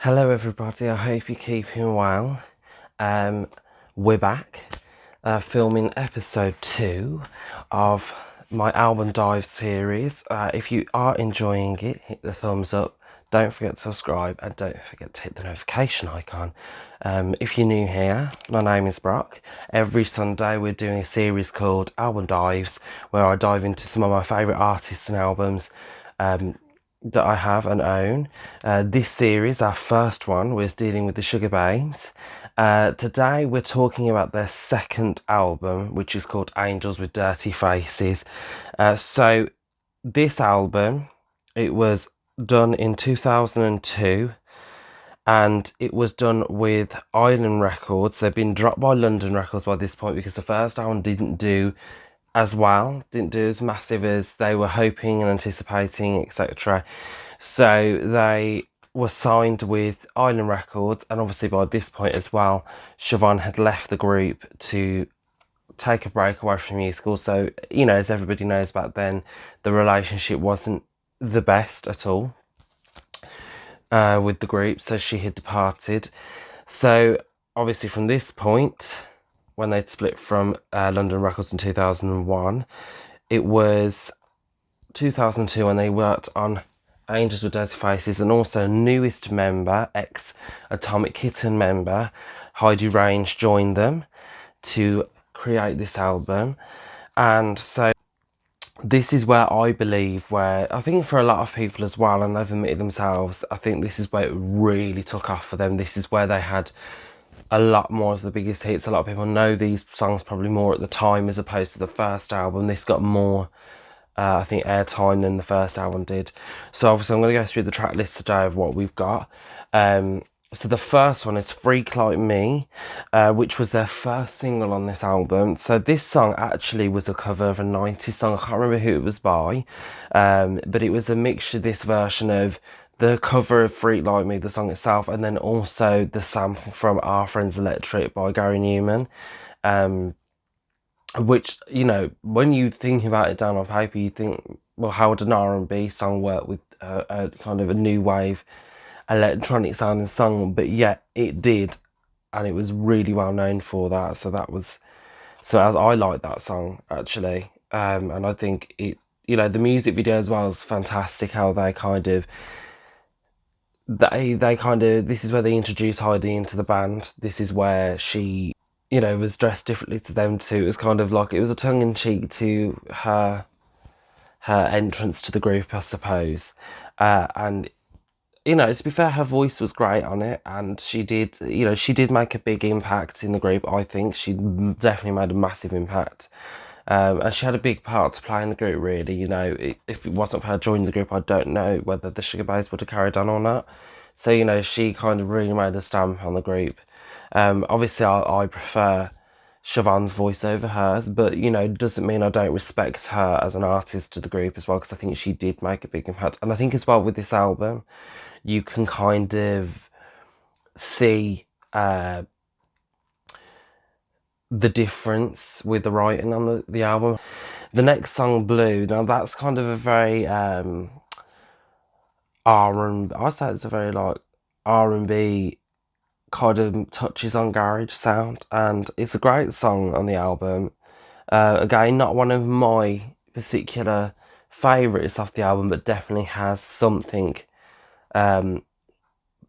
Hello everybody, I hope you're keeping well. We're back filming episode 2 of my album dive series. If you are enjoying it, hit the thumbs up, don't forget to subscribe and don't forget to hit the notification icon. If you're new here, my name is Brock. Every Sunday we're doing a series called Album Dives where I dive into some of my favourite artists and albums that I have and own. This series, our first one, was dealing with the Sugababes. Today we're talking about their second album, which is called Angels with Dirty Faces. So this album, it was done in 2002 and it was done with Island Records. They've been dropped by London Records by this point because the first album didn't do as well, didn't do as massive as they were hoping and anticipating, etc. So they were signed with Island Records, and obviously by this point as well, Siobhan had left the group to take a break away from musical. So, you know, as everybody knows back then, the relationship wasn't the best at all with the group, so she had departed. So obviously from this point, when they'd split from London Records in 2001, it was 2002 when they worked on Angels with Dirty Faces, and also newest member, ex-Atomic Kitten member, Heidi joined them to create this album. And so this is where I believe, where I think for a lot of people as well, and they've admitted themselves, I think this is where it really took off for them. This is where they had a lot more of the biggest hits. A lot of people know these songs probably more at the time as opposed to the first album. This got more I think airtime than the first album did. So obviously I'm going to go through the track list today of what we've got. So the first one is Freak Like Me, which was their first single on this album. So this song actually was a cover of a 90s song. I can't remember who it was by, but it was a mixture, this version of the cover of Freak Like Me, the song itself, and then also the sample from Our Friends Electric by Gary Newman. Which, you know, when you think about it down on paper, you think, well, how would an R&B song work with a kind of a new wave electronic sounding song? But yeah, it did, and it was really well known for that. So as I like that song actually, and I think it, you know, the music video as well is fantastic. How they kind of this is where they introduce Heidi into the band. This is where she, you know, was dressed differently to them too. It was kind of like, it was a tongue-in-cheek to her entrance to the group, I suppose. And, you know, to be fair, her voice was great on it, and she did, you know, she did make a big impact in the group, I think. She definitely made a massive impact. And she had a big part to play in the group, really. You know, if it wasn't for her joining the group, I don't know whether the Sugababes would have carried on or not. So, you know, she kind of really made a stamp on the group. Obviously, I prefer Siobhan's voice over hers, but, you know, doesn't mean I don't respect her as an artist to the group as well, because I think she did make a big impact. And I think as well with this album, you can kind of see the difference with the writing on the album. The next song, Blue, now that's kind of a very I'd say it's a very like R&B kind of touches on garage sound, and it's a great song on the album. Again, not one of my particular favourites off the album, but definitely has something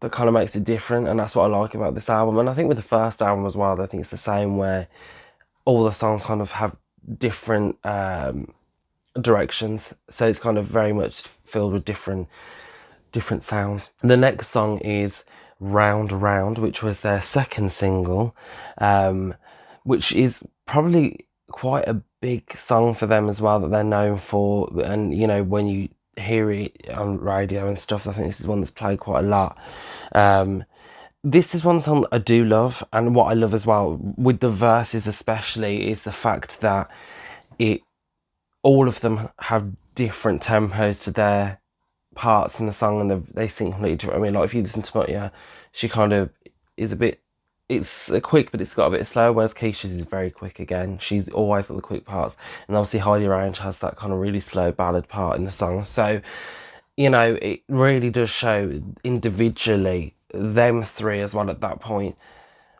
that kind of makes it different, and that's what I like about this album. And I think with the first album as well, I think it's the same, where all the songs kind of have different directions, so it's kind of very much filled with different sounds. The next song is Round Round, which was their second single, which is probably quite a big song for them as well, that they're known for. And, you know, when you hear it on radio and stuff, I think this is one that's played quite a lot. This is one song that I do love, and what I love as well with the verses especially is the fact that all of them have different tempos to their parts in the song, and they sing completely different. I mean, like if you listen to Mutya, she kind of is a bit, it's quick, but it's got a bit slow, whereas Keisha's is very quick again. She's always got the quick parts, and obviously Heidi has that kind of really slow ballad part in the song. So, you know, it really does show individually them three as well at that point,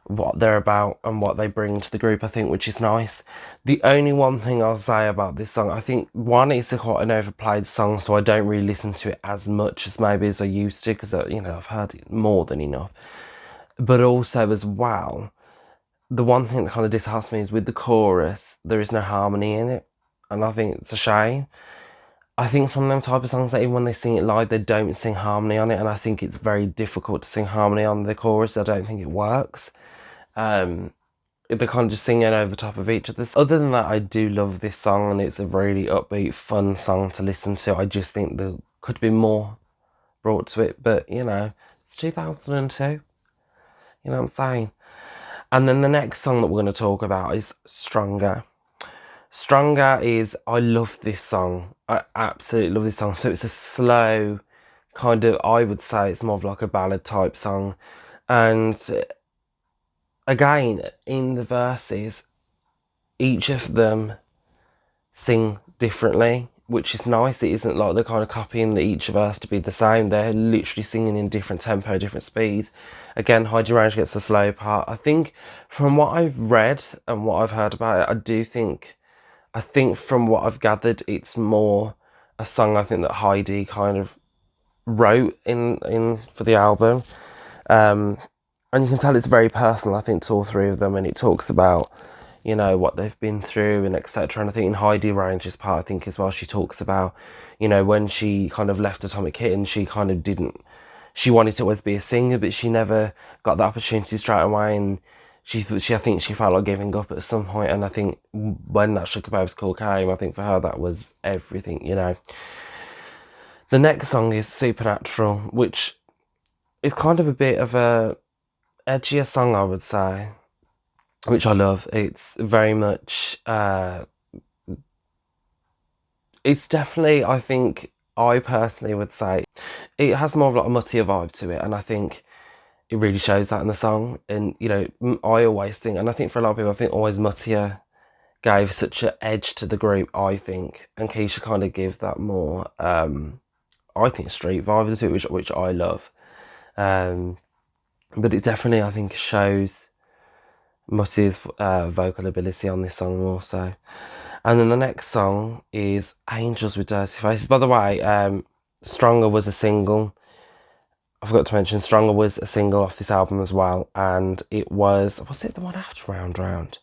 what they're about and what they bring to the group, I think, which is nice. The only one thing I'll say about this song, I think, one, it's quite an overplayed song, so I don't really listen to it as much as maybe as I used to, because, you know, I've heard it more than enough. But also as well, the one thing that kind of disheartens me is with the chorus, there is no harmony in it, and I think it's a shame. I think some of them type of songs that even when they sing it live, they don't sing harmony on it, and I think it's very difficult to sing harmony on the chorus. I don't think it works. They're kind of just singing over the top of each other. Other than that, I do love this song, and it's a really upbeat, fun song to listen to. I just think there could be more brought to it, but you know, it's 2002. You know what I'm saying? And then the next song that we're going to talk about is Stronger. Stronger is, I love this song. I absolutely love this song. So it's a slow kind of, I would say it's more of like a ballad type song. And again, in the verses, each of them sing differently, which is nice. It isn't like they're kind of copying each verse to be the same. They're literally singing in different tempo, different speeds. Again, Heidi gets the slow part. I think from what I've read and what I've heard about it, I think from what I've gathered, it's more a song I think that Heidi kind of wrote in for the album. And you can tell it's very personal, I think, to all three of them, and it talks about, you know, what they've been through and etc. And I think in Heidi Range's part, I think as well, she talks about, you know, when she kind of left Atomic Kitten, she kind of didn't, she wanted to always be a singer, but she never got the opportunity straight away, and I think she felt like giving up at some point. And I think when that Sugababes call came, I think for her that was everything, you know. The next song is Supernatural, which is kind of a bit of a edgier song, I would say, which I love. It's very much, it's definitely, I think, I personally would say, it has more of like a muttier vibe to it, and I think it really shows that in the song. And, you know, I always think, and I think for a lot of people, I think always muttier gave such an edge to the group, I think, and Keisha kind of gave that more, I think, street vibe to it, which I love. But it definitely, I think, shows Mussie's vocal ability on this song also. And then the next song is Angels with Dirty Faces. By the way, Stronger was a single. I forgot to mention Stronger was a single off this album as well. And it was it the one after Round Round?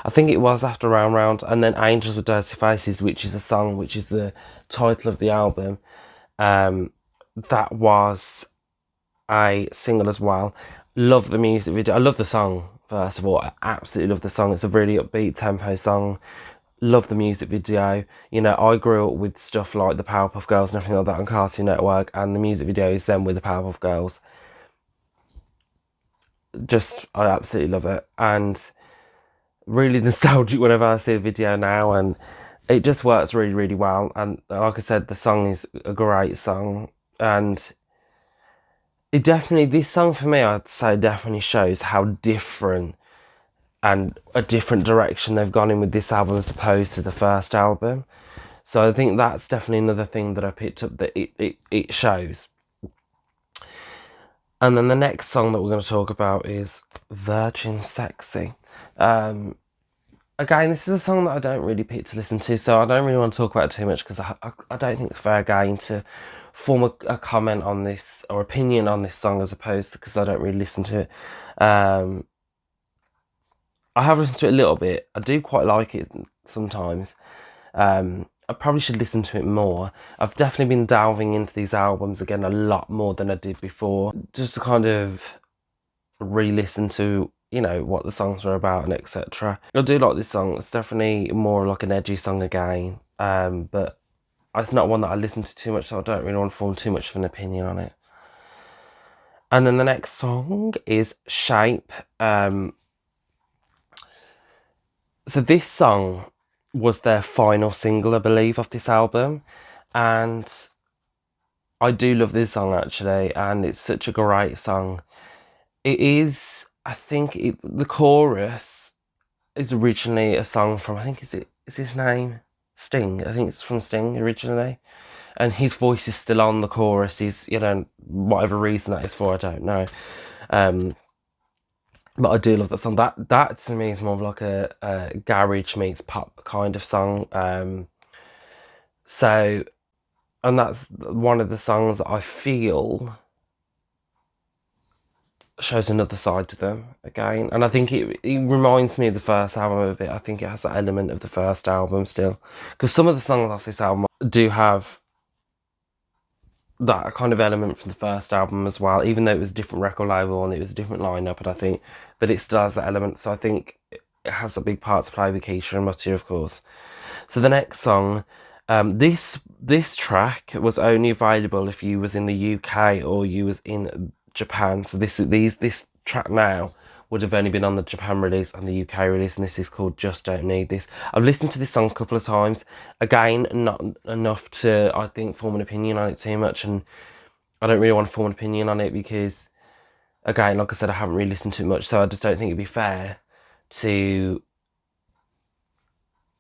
I think it was after Round Round. And then Angels with Dirty Faces, which is a song, which is the title of the album. That was a single as well. Love the music video. I love the song, first of all. I absolutely love the song. It's a really upbeat tempo song. Love the music video. You know, I grew up with stuff like the Powerpuff Girls and everything like that on Cartoon Network, and the music video is then with the Powerpuff Girls. Just, I absolutely love it. And really nostalgic whenever I see a video now, and it just works really, really well. And like I said, the song is a great song, and it definitely, this song for me, I'd say definitely shows how different and a different direction they've gone in with this album as opposed to the first album. So I think that's definitely another thing that I picked up that it shows. And then the next song that we're going to talk about is Virgin Sexy. Again, this is a song that I don't really pick to listen to, so I don't really want to talk about it too much, because I don't think it's fair game to form a comment on this or opinion on this song, as opposed to, because I don't really listen to it. I have listened to it a little bit. I do quite like it sometimes. I probably should listen to it more. I've definitely been delving into these albums again a lot more than I did before, just to kind of re-listen to, you know, what the songs are about and etc. I do like this song. It's definitely more like an edgy song again, but it's not one that I listen to too much, so I don't really want to form too much of an opinion on it. And then the next song is Shape. So this song was their final single, I believe, of this album, and I do love this song actually, and it's such a great song. It is, I think, the chorus is originally a song from, I think, is his name Sting? I think it's from Sting originally. and his voice is still on the chorus. He's, you know, whatever reason that is for, I don't know. But I do love that song. That to me is more of like a garage meets pop kind of song. So, and that's one of the songs that I feel shows another side to them again. And I think it reminds me of the first album a bit. I think it has that element of the first album still. Because some of the songs off this album do have that kind of element from the first album as well, even though it was a different record label and it was a different lineup, and I think, but it still has that element. So I think it has a big part to play with Keisha and Mutty, of course. So the next song, this track was only available if you was in the UK or you was in Japan. So this track now would have only been on the Japan release and the UK release, and this is called Just Don't Need This. I've listened to this song a couple of times. Again, not enough to, I think, form an opinion on it too much, and I don't really want to form an opinion on it because, again, like I said, I haven't really listened to it much, so I just don't think it'd be fair to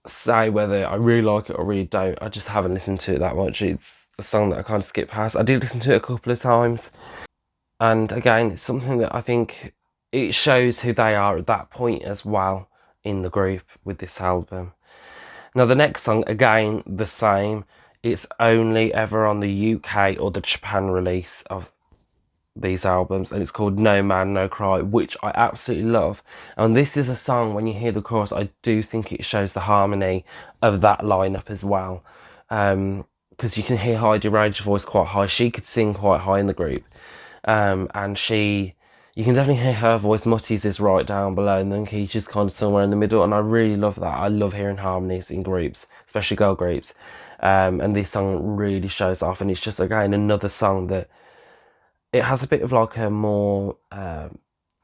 say whether I really like it or really don't. I just haven't listened to it that much. It's a song that I kind of skip past. I did listen to it a couple of times, and again, it's something that I think it shows who they are at that point as well in the group with this album. Now the next song, again, the same. It's only ever on the UK or the Japan release of these albums, and it's called No Man No Cry, which I absolutely love. And this is a song, when you hear the chorus, I do think it shows the harmony of that lineup as well, because you can hear Heidi range her voice quite high. She could sing quite high in the group, and you can definitely hear her voice. Mutty's is right down below, and then Keisha's kind of somewhere in the middle, and I really love that. I love hearing harmonies in groups, especially girl groups, and this song really shows off, and it's just, again, another song that it has a bit of like a more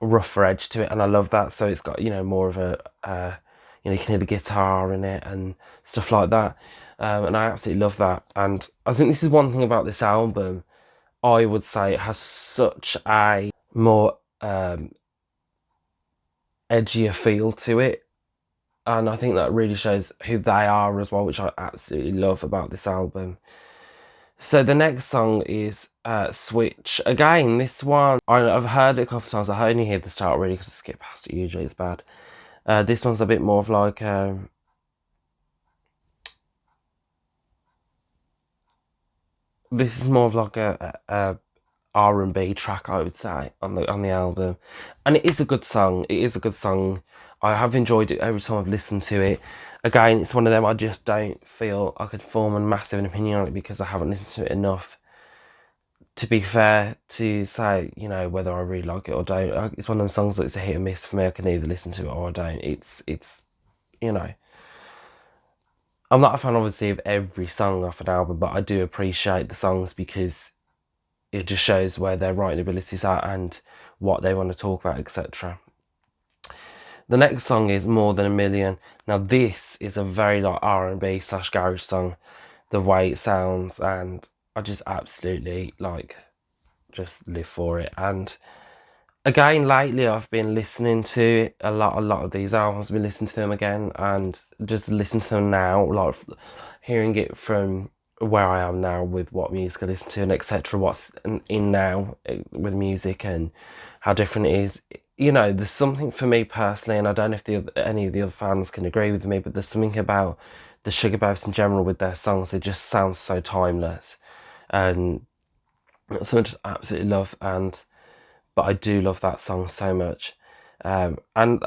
rougher edge to it, and I love that. So it's got, you know, more of a you can hear the guitar in it and stuff like that, and I absolutely love that. And I think this is one thing about this album. I would say it has such a more edgier feel to it, and I think that really shows who they are as well, which I absolutely love about this album. So the next song is Switch. Again, this one, I've heard it a couple of times. I only hear the start really because I skip past it usually. It's bad. This one's a bit more of like this is more of like a R&B track, I would say, on the album, and it is a good song. It is a good song. I have enjoyed it every time I've listened to it. Again, it's one of them I just don't feel I could form a massive opinion on it because I haven't listened to it enough to be fair to say, you know, whether I really like it or don't. It's one of them songs that it's a hit and miss for me. I can either listen to it or I don't. It's you know, I'm not a fan obviously of every song off an album, but I do appreciate the songs because it just shows where their writing abilities are and what they want to talk about, etc. The next song is More Than a Million. Now this is a very like R&B / garage song, the way it sounds, and I just absolutely like just live for it. And again, lately I've been listening to a lot of these albums. I've been listening to them again and just listen to them now, like hearing it from where I am now with what music I listen to and etc. What's in now with music and how different it is. You know, there's something for me personally, and I don't know if any of the other fans can agree with me, but there's something about the Sugababes in general with their songs. They just sound so timeless, and something I just absolutely love. But I do love that song so much. And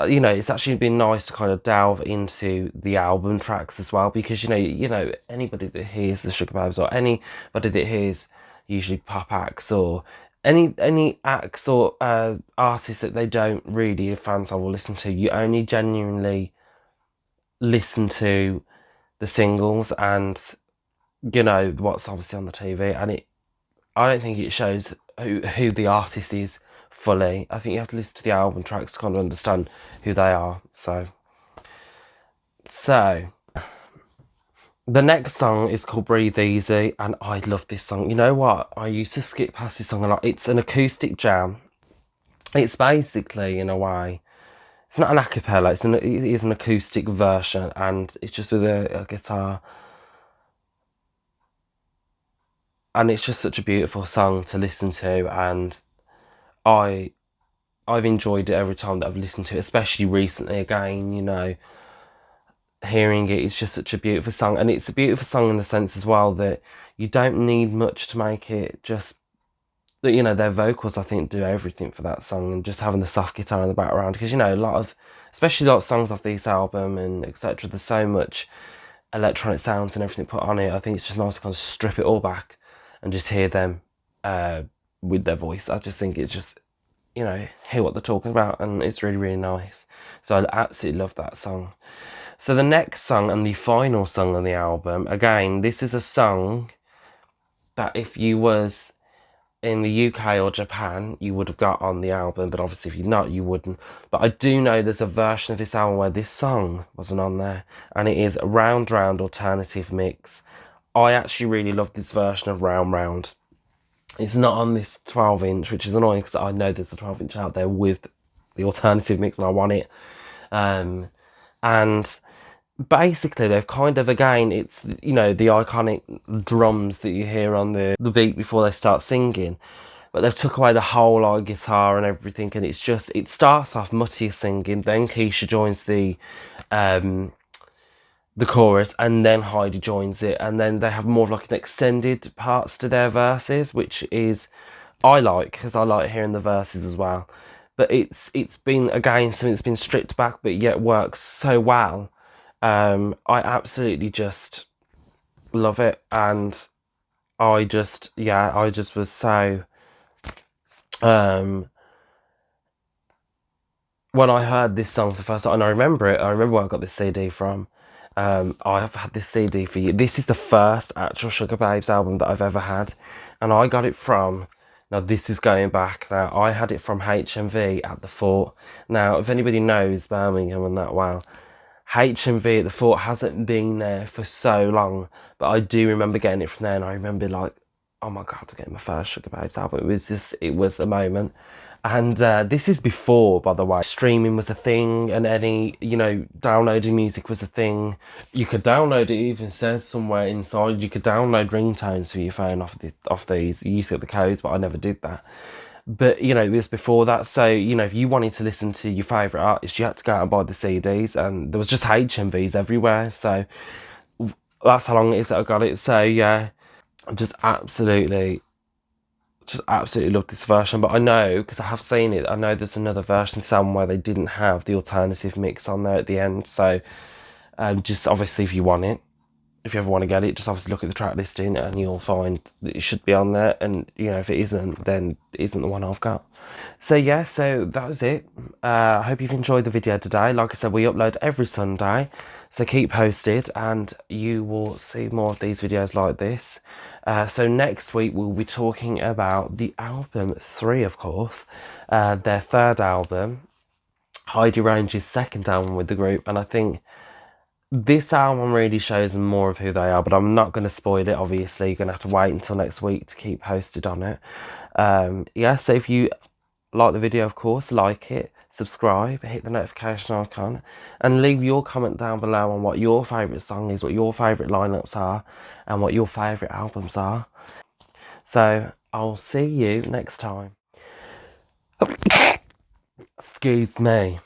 you know, it's actually been nice to kind of delve into the album tracks as well, because you know anybody that hears the Sugababes or anybody that hears usually pop acts or any acts or artists that they don't really fans of will listen to, you only genuinely listen to the singles and you know what's obviously on the TV, and I don't think it shows who the artist is fully. I think you have to listen to the album tracks to kind of understand who they are. So the next song is called Breathe Easy, and I love this song. You know what? I used to skip past this song a lot. It's an acoustic jam. It's basically, in a way, it's not an a cappella. It is an acoustic version, and it's just with a guitar. and it's just such a beautiful song to listen to, and I've enjoyed it every time that I've listened to it, especially recently again, you know, hearing it. It's just such a beautiful song, and it's a beautiful song in the sense as well that you don't need much to make it. Just that, you know, their vocals I think do everything for that song, and just having the soft guitar in the background, because you know, a lot of, especially a lot of songs off this album and etc., there's so much electronic sounds and everything put on it. I think it's just nice to kind of strip it all back and just hear them uh, with their voice. I just think it's just, you know, hear what they're talking about, and it's really, really nice. So I absolutely love that song. So the next song and the final song on the album, again, this is a song that if you was in the UK or Japan, you would have got on the album, but obviously if you're not, you wouldn't. But I do know there's a version of this album where this song wasn't on there, and it is Round Round Alternative Mix. I actually really love this version of Round Round. It's not on this 12-inch, which is annoying because I know there's a 12-inch out there with the alternative mix and I want it. And basically they've kind of, again, it's, you know, the iconic drums that you hear on the beat before they start singing, but they've took away the whole like guitar and everything, and it's just, it starts off Mutty singing, then Keisha joins the chorus, and then Heidi joins it, and then they have more of like an extended parts to their verses, which is, I like, because I like hearing the verses as well. But it's been, again, something that's been stripped back but yet works so well. I absolutely just love it, and I just, yeah, I just was so when I heard this song for the first time, and I remember it, I remember where I got this CD from. I have had this CD for you. This is the first actual Sugababes album that I've ever had, and I got it from, now this is going back now, I had it from HMV at the Fort. Now, if anybody knows Birmingham and that well, HMV at the Fort hasn't been there for so long, but I do remember getting it from there, and I remember like, oh my god, to get my first Sugababes album, it was just, it was a moment. And this is before, by the way, streaming was a thing, and any, you know, downloading music was a thing. You could download, it even says somewhere inside, you could download ringtones for your phone off these. You used to get the codes, but I never did that. But, you know, it was before that, so, you know, if you wanted to listen to your favourite artist, you had to go out and buy the CDs, and there was just HMVs everywhere, so that's how long it is that I got it. So, yeah, just absolutely love this version. But I know, because I have seen it, I know there's another version somewhere they didn't have the alternative mix on there at the end. So just obviously, if you want it, if you ever want to get it, just obviously look at the track listing and you'll find that it should be on there. And, you know, if it isn't, then it isn't the one I've got. So yeah, so that was it. I hope you've enjoyed the video today. Like I said, we upload every Sunday, so keep posted and you will see more of these videos like this. So next week we'll be talking about the album 3, of course, their third album, Heidi Range's second album with the group, and I think this album really shows them more of who they are, but I'm not going to spoil it, obviously. You're going to have to wait until next week to keep posted on it. Yeah, so if you like the video, of course, like it, subscribe, hit the notification icon, and leave your comment down below on what your favourite song is, what your favourite lineups are, and what your favourite albums are. So I'll see you next time. Excuse me.